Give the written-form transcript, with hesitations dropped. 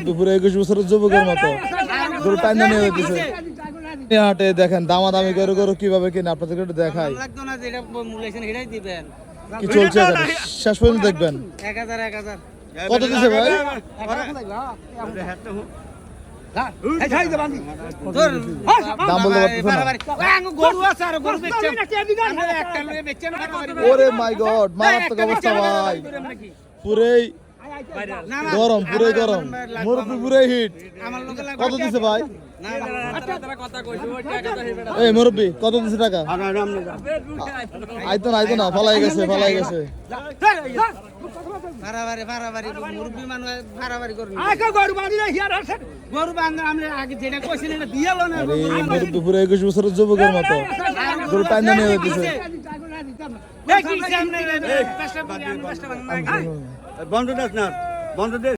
দুপুরে 21 বছরের যুবকের মতো গরু টাইনা নিয়ে দিচ্ছে। হাটে দেখেন দামাদামি করে গরু কিভাবে কিনে আপনাদেরকে একটু দেখাই কি চলছে এখানে। শেষ পর্যন্ত দেখবেন। 1000 কত দিছে ভাই? দাম বলতে পারতেছেন না। ওরে মাই গড, মারাত্মক অবস্থা ভাই। পুরেই গরম, পুরেই গরম, মুরব্বি পুরেই হিট। কত দিছে ভাই? এই মুরব্বি কত দিছে টাকা? আইতো না ফালাই গেছে। দুপুরে 21 বছরের যুবকের মতো গরু টাইনা নিয়ে দিচ্ছে। বন্ধ দেশ না, বন্ধ দেশ।